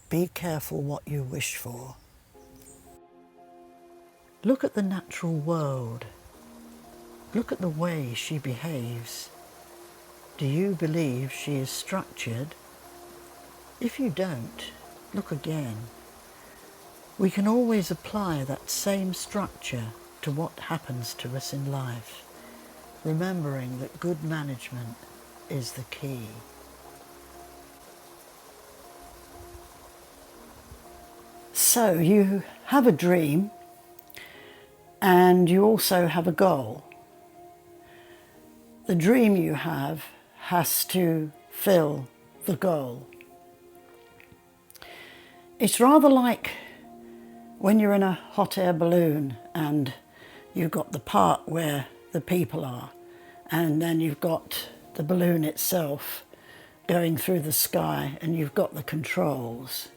Be careful what you wish for. Look at the natural world. Look at the way she behaves. Do you believe she is structured? If you don't, look again. We can always apply that same structure to what happens to us in life, remembering that good management is the key. So you have a dream and you also have a goal. The dream you have has to fill the goal. It's rather like when you're in a hot air balloon and you've got the part where the people are, and then you've got the balloon itself going through the sky, and you've got the controls.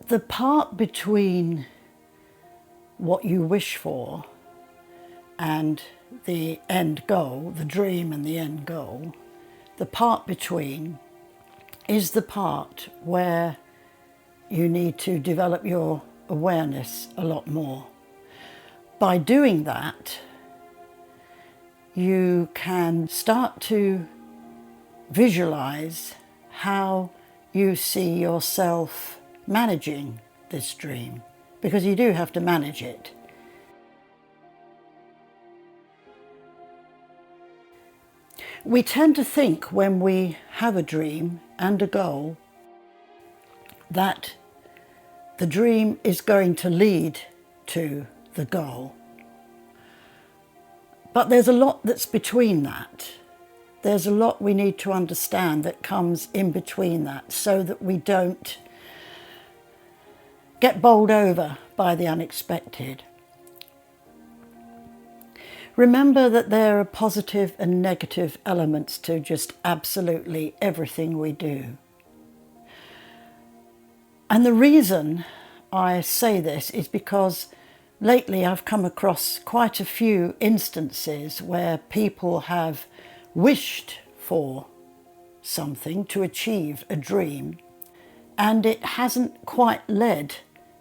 The part between what you wish for and the end goal, the dream and the end goal, the part between is the part where you need to develop your awareness a lot more. By doing that, you can start to visualize how you see yourself managing this dream, because you do have to manage it. We tend to think when we have a dream and a goal that the dream is going to lead to the goal. But there's a lot that's between that. There's a lot we need to understand that comes in between that, so that we don't get bowled over by the unexpected. Remember that there are positive and negative elements to just absolutely everything we do. And the reason I say this is because lately I've come across quite a few instances where people have wished for something to achieve a dream, and it hasn't quite led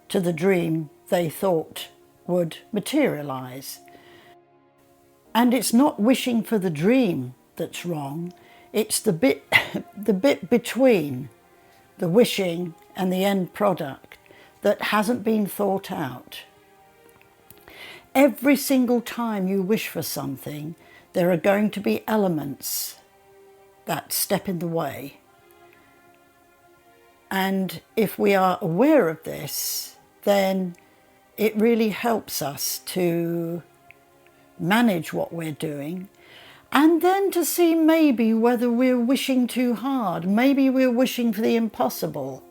to the dream they thought would materialise. And it's not wishing for the dream that's wrong, it's the bit between the wishing and the end product that hasn't been thought out. Every single time you wish for something, there are going to be elements that step in the way. And if we are aware of this, then it really helps us to manage what we're doing, and then to see maybe whether we're wishing too hard, maybe we're wishing for the impossible.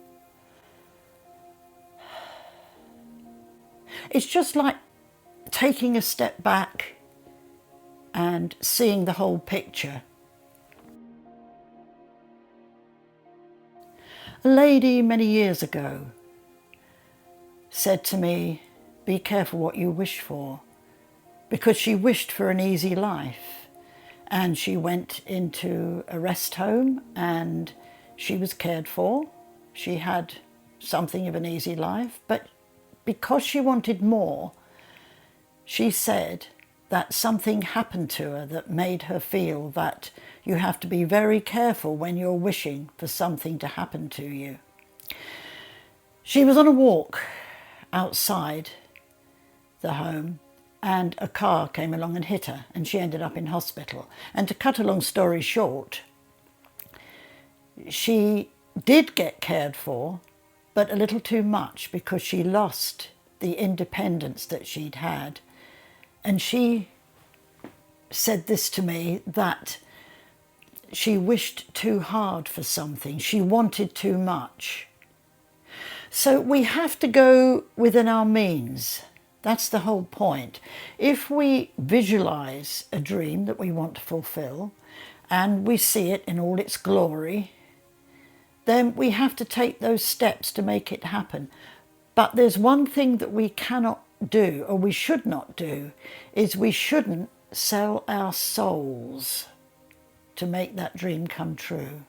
It's just like taking a step back and seeing the whole picture. A lady many years ago said to me, "Be careful what you wish for," because she wished for an easy life. And she went into a rest home and she was cared for. She had something of an easy life, but because she wanted more, she said that something happened to her that made her feel that you have to be very careful when you're wishing for something to happen to you. She was on a walk outside the home, and a car came along and hit her, and she ended up in hospital. And to cut a long story short, she did get cared for, but a little too much, because she lost the independence that she'd had. And she said this to me, that she wished too hard for something. She wanted too much. So we have to go within our means. That's the whole point. If we visualise a dream that we want to fulfil and we see it in all its glory, then we have to take those steps to make it happen. But there's one thing that we cannot do, or we should not do, is we shouldn't sell our souls to make that dream come true.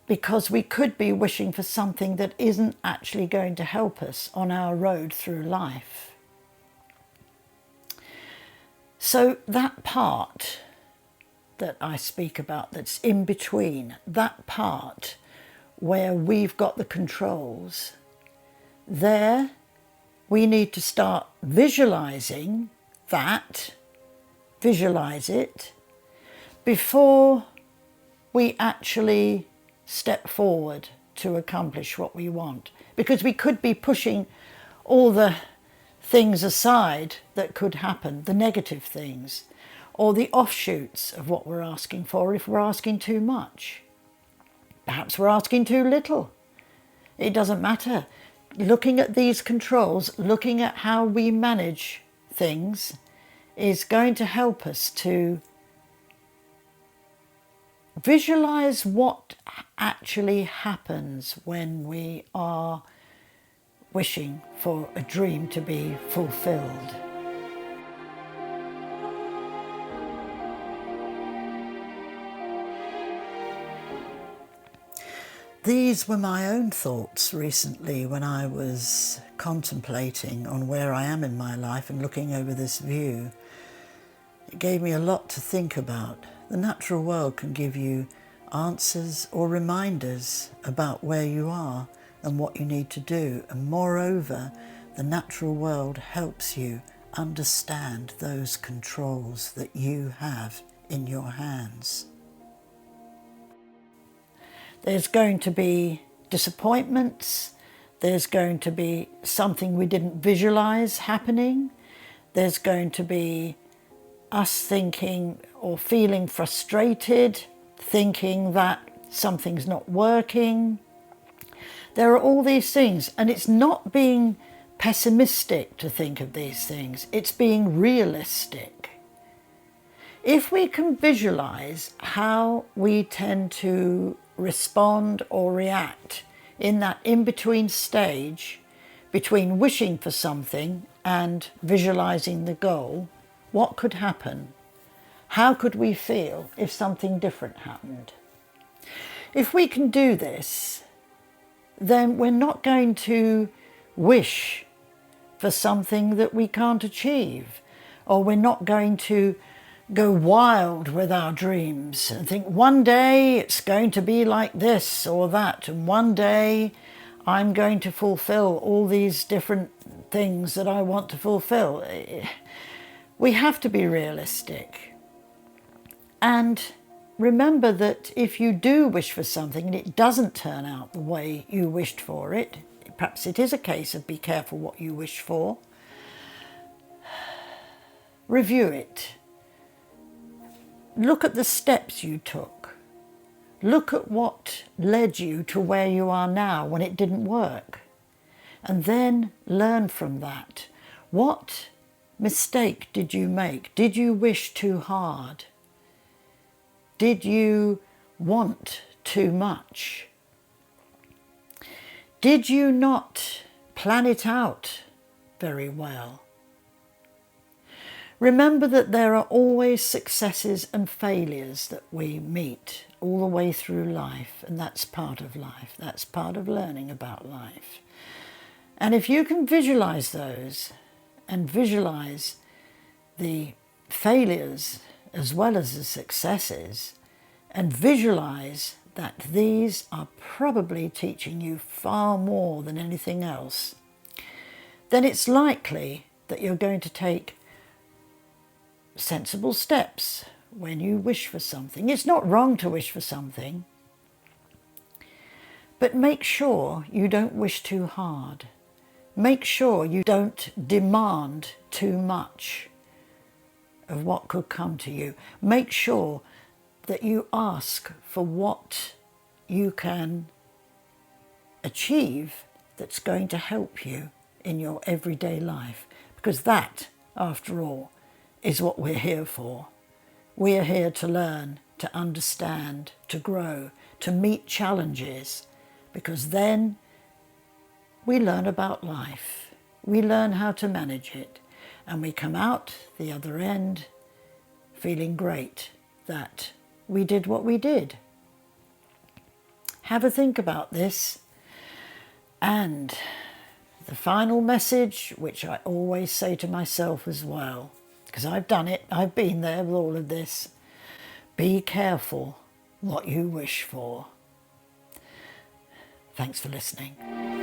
because we could be wishing for something that isn't actually going to help us on our road through life. So that part that I speak about, that's in between, that part where we've got the controls, there we need to start visualizing that, visualize it, before we actually step forward to accomplish what we want. Because we could be pushing all the things aside that could happen, the negative things, or the offshoots of what we're asking for if we're asking too much. Perhaps we're asking too little. It doesn't matter. Looking at these controls, looking at how we manage things, is going to help us to visualize what actually happens when we are wishing for a dream to be fulfilled. These were my own thoughts recently when I was contemplating on where I am in my life and looking over this view. It gave me a lot to think about. The natural world can give you answers or reminders about where you are and what you need to do. And moreover, the natural world helps you understand those controls that you have in your hands. There's going to be disappointments. There's going to be something we didn't visualize happening. There's going to be us thinking or feeling frustrated, thinking that something's not working. There are all these things, and it's not being pessimistic to think of these things. It's being realistic. If we can visualize how we tend to respond or react in that in-between stage between wishing for something and visualizing the goal, what could happen? How could we feel if something different happened? If we can do this, then we're not going to wish for something that we can't achieve, or we're not going to go wild with our dreams and think one day it's going to be like this or that, and one day I'm going to fulfill all these different things that I want to fulfill. We have to be realistic. And remember that if you do wish for something and it doesn't turn out the way you wished for it, perhaps it is a case of be careful what you wish for. Review it. Look at the steps you took. Look at what led you to where you are now when it didn't work. And then learn from that. What mistake did you make? Did you wish too hard? Did you want too much? Did you not plan it out very well? Remember that there are always successes and failures that we meet all the way through life, and that's part of life. That's part of learning about life. And if you can visualize those and visualize the failures as well as the successes, and visualize that these are probably teaching you far more than anything else, then it's likely that you're going to take sensible steps when you wish for something. It's not wrong to wish for something, but make sure you don't wish too hard. Make sure you don't demand too much of what could come to you. Make sure that you ask for what you can achieve that's going to help you in your everyday life, because that, after all, is what we're here for. We're here to learn, to understand, to grow, to meet challenges, because then we learn about life. We learn how to manage it, and we come out the other end feeling great that we did what we did. Have a think about this. And the final message, which I always say to myself as well, because I've done it, I've been there with all of this: be careful what you wish for. Thanks for listening.